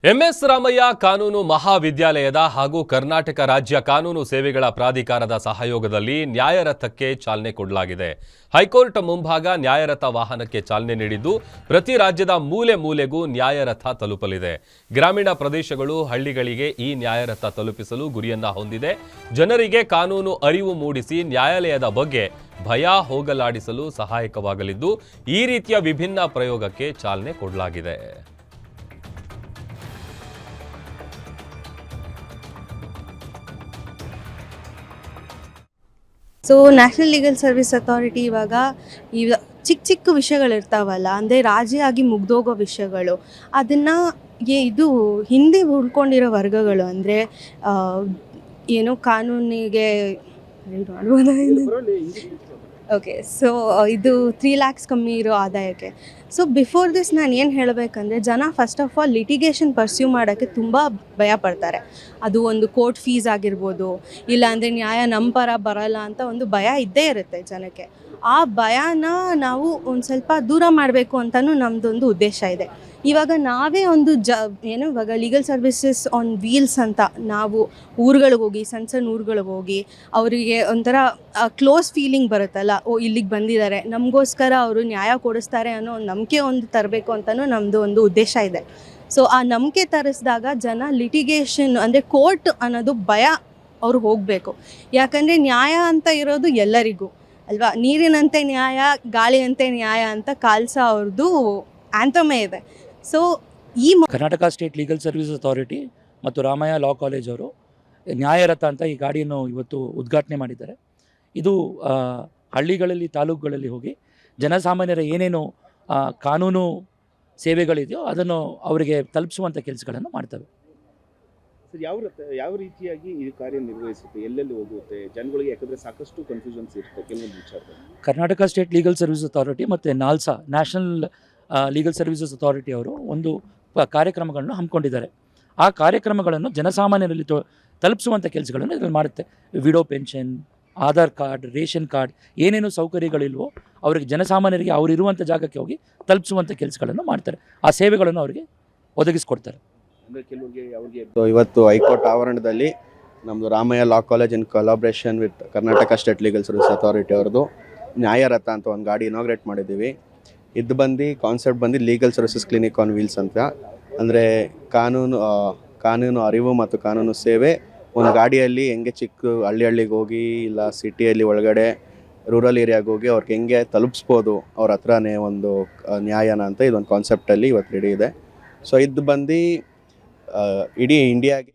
MS Ramaiah ಕಾನೂನು ಮಹಾವಿದ್ಯಾಲಯದ ಹಾಗೂ ಕರ್ನಾಟಕ ರಾಜ್ಯ ಕಾನೂನು ಸೇವೆಗಳ ಪ್ರಾಧಿಕಾರದ ಸಹಯೋಗದಲ್ಲಿ ನ್ಯಾಯರಥಕ್ಕೆ ಚಾಲನೆ ಕೊಡಲಾಗಿದೆ. ಹೈಕೋರ್ಟ್ ಮುಂಭಾಗ ನ್ಯಾಯರಥ ವಾಹನಕ್ಕೆ ಚಾಲನೆ ನೀಡಿದ್ದು ಪ್ರತಿ ರಾಜ್ಯದ ಮೂಲೆ ಮೂಲೆಗೂ ನ್ಯಾಯರಥ ತಲುಪಲಿದೆ. ಗ್ರಾಮೀಣ ಪ್ರದೇಶಗಳು, ಹಳ್ಳಿಗಳಿಗೆ ಈ ನ್ಯಾಯರಥ ತಲುಪಿಸಲು ಗುರಿಯನ್ನ ಹೊಂದಿದೆ. ಜನರಿಗೆ ಕಾನೂನು ಅರಿವು ಮೂಡಿಸಿ ನ್ಯಾಯಾಲಯದ ಬಗ್ಗೆ ಭಯ ಹೋಗಲಾಡಿಸಲು ಸಹಾಯಕವಾಗಲಿದ್ದು ಈ ರೀತಿಯ ವಿಭಿನ್ನ ಪ್ರಯೋಗಕ್ಕೆ ಚಾಲನೆ ಕೊಡಲಾಗಿದೆ. So national legal service authority ಇವಾಗ ಚಿಕ್ಕ ಚಿಕ್ಕ ವಿಷಯಗಳಿರ್ತಾವಲ್ಲ, ಅಂದರೆ ರಾಜಿ ಆಗಿ ಮುಗ್ದೋಗೋ ವಿಷಯಗಳು, ಅದನ್ನು ಇದು ಹಿಂದೆ ಉಳ್ಕೊಂಡಿರೋ ವರ್ಗಗಳು, ಅಂದರೆ ಏನು ಕಾನೂನಿಗೆ ಓಕೆ, ಸೊ ಇದು 3 lakhs ಕಮ್ಮಿ ಇರೋ ಆದಾಯಕ್ಕೆ. ಸೊ ಬಿಫೋರ್ ದಿಸ್ ನಾನು ಏನು ಹೇಳಬೇಕಂದ್ರೆ, ಜನ first of all litigation pursue ಮಾಡೋಕ್ಕೆ ತುಂಬ ಭಯ ಪಡ್ತಾರೆ. ಅದು ಒಂದು ಕೋರ್ಟ್ ಫೀಸ್ ಆಗಿರ್ಬೋದು, ಇಲ್ಲಾಂದರೆ ನ್ಯಾಯ ನಮ್ಮ ಪರ ಬರಲ್ಲ ಅಂತ ಒಂದು ಭಯ ಇದ್ದೇ ಇರುತ್ತೆ ಜನಕ್ಕೆ. ಆ ಭಯನ ನಾವು ಒಂದು ಸ್ವಲ್ಪ ದೂರ ಮಾಡಬೇಕು ಅಂತಲೂ ನಮ್ಮದೊಂದು ಉದ್ದೇಶ ಇದೆ. ಇವಾಗ ನಾವೇ ಒಂದು ಇವಾಗ ಲೀಗಲ್ ಸರ್ವಿಸಸ್ ಆನ್ ವೀಲ್ಸ್ ಅಂತ ನಾವು ಊರುಗಳಿಗೆ ಹೋಗಿ, ಸಣ್ಣ ಸಣ್ಣ ಊರುಗಳಿಗೆ ಹೋಗಿ ಅವರಿಗೆ ಒಂಥರ ಕ್ಲೋಸ್ ಫೀಲಿಂಗ್ ಬರುತ್ತಲ್ಲ, ಇಲ್ಲಿಗೆ ಬಂದಿದ್ದಾರೆ, ನಮಗೋಸ್ಕರ ಅವರು ನ್ಯಾಯ ಕೊಡಿಸ್ತಾರೆ ಅನ್ನೋ ಒಂದು ನಂಬಿಕೆ ಒಂದು ತರಬೇಕು ಅಂತಲೂ ನಮ್ಮದು ಒಂದು ಉದ್ದೇಶ ಇದೆ. ಸೊ ಆ ನಂಬಿಕೆ ತರಿಸಿದಾಗ ಜನ ಲಿಟಿಗೇಷನ್ ಅಂದರೆ ಕೋರ್ಟ್ ಅನ್ನೋದು ಭಯ ಅವ್ರು ಹೋಗಬೇಕು. ಯಾಕಂದರೆ ನ್ಯಾಯ ಅಂತ ಇರೋದು ಎಲ್ಲರಿಗೂ ಅಲ್ವಾ, ನೀರಿನಂತೆ ನ್ಯಾಯ, ಗಾಳಿಯಂತೆ ನ್ಯಾಯ ಅಂತ ಖಾಲ್ಸಾ ಅವ್ರದ್ದು ಆಂಥಮೇ ಇದೆ. ಸೊ ಈ Karnataka state legal service authority ಮತ್ತು ರಾಮಯ್ಯ ಲಾ ಕಾಲೇಜ್ ಅವರು ನ್ಯಾಯರಥ ಅಂತ ಈ ಗಾಡಿಯನ್ನು ಇವತ್ತು ಉದ್ಘಾಟನೆ ಮಾಡಿದ್ದಾರೆ. ಇದು ಹಳ್ಳಿಗಳಲ್ಲಿ, ತಾಲೂಕುಗಳಲ್ಲಿ ಹೋಗಿ ಜನಸಾಮಾನ್ಯರ ಏನೇನು ಕಾನೂನು ಸೇವೆಗಳಿದೆಯೋ ಅದನ್ನು ಅವರಿಗೆ ತಲುಪಿಸುವಂಥ ಕೆಲಸಗಳನ್ನು ಮಾಡ್ತವೆ. ಸರ್, ಯಾವ ರೀತಿಯಾಗಿ ಈ ಕಾರ್ಯನಿರ್ವಹಿಸುತ್ತೆ, ಎಲ್ಲೆಲ್ಲಿ ಹೋಗುತ್ತೆ ಜನಗಳಿಗೆ? ಯಾಕಂದರೆ ಸಾಕಷ್ಟು ಕನ್ಫ್ಯೂಷನ್ಸ್ ಇರುತ್ತೆ ಕೆಲವೊಂದು ವಿಚಾರದಲ್ಲಿ. Karnataka state legal service authority ಮತ್ತು NALSA national legal services authority ಅವರು ಒಂದು ಕಾರ್ಯಕ್ರಮಗಳನ್ನು ಹಮ್ಮಿಕೊಂಡಿದ್ದಾರೆ. ಆ ಕಾರ್ಯಕ್ರಮಗಳನ್ನು ಜನಸಾಮಾನ್ಯರಲ್ಲಿ ತಲುಪಿಸುವಂಥ ಕೆಲಸಗಳನ್ನು ಇದರಲ್ಲಿ ಮಾಡುತ್ತೆ. Widow pension, Aadhaar card, ration card, ಏನೇನು ಸೌಕರ್ಯಗಳಿಲ್ವೋ ಅವರಿಗೆ ಜನಸಾಮಾನ್ಯರಿಗೆ ಅವರಿರುವಂಥ ಜಾಗಕ್ಕೆ ಹೋಗಿ ತಲುಪಿಸುವಂಥ ಕೆಲಸಗಳನ್ನು ಮಾಡ್ತಾರೆ. ಆ ಸೇವೆಗಳನ್ನು ಅವರಿಗೆ ಒದಗಿಸ್ಕೊಡ್ತಾರೆ. ಇವತ್ತು ಹೈಕೋರ್ಟ್ ಆವರಣದಲ್ಲಿ ನಮ್ಮದು Ramaiah law college in collaboration with Karnataka state legal service authority ಅವ್ರದ್ದು ನ್ಯಾಯರಥ ಅಂತ ಒಂದು ಗಾಡಿ ಇನಾಗ್ರೇಟ್ ಮಾಡಿದ್ದೀವಿ. ಇದು ಕಾನ್ಸೆಪ್ಟ್ ಬಂದು legal services clinic on wheels ಅಂತ. ಅಂದರೆ ಕಾನೂನು ಅರಿವು ಮತ್ತು ಕಾನೂನು ಸೇವೆ ಒಂದು ಗಾಡಿಯಲ್ಲಿ ಹೆಂಗೆ ಚಿಕ್ಕ ಹಳ್ಳಿಗೆ ಹೋಗಿ, ಇಲ್ಲ ಸಿಟಿಯಲ್ಲಿ ಒಳಗಡೆ ರೂರಲ್ ಏರಿಯಾಗೆ ಹೋಗಿ ಅವ್ರಿಗೆ ಹೆಂಗೆ ತಲುಪಿಸ್ಬೋದು ಅವ್ರ ಹತ್ರನೇ ಒಂದು ನ್ಯಾಯನ ಅಂತ ಇದೊಂದು ಕಾನ್ಸೆಪ್ಟಲ್ಲಿ ಇವತ್ತು ರೆಡಿ ಇದೆ. ಸೊ ಇದು ಬಂದು ಇಡೀ ಇಂಡಿಯಾಗೆ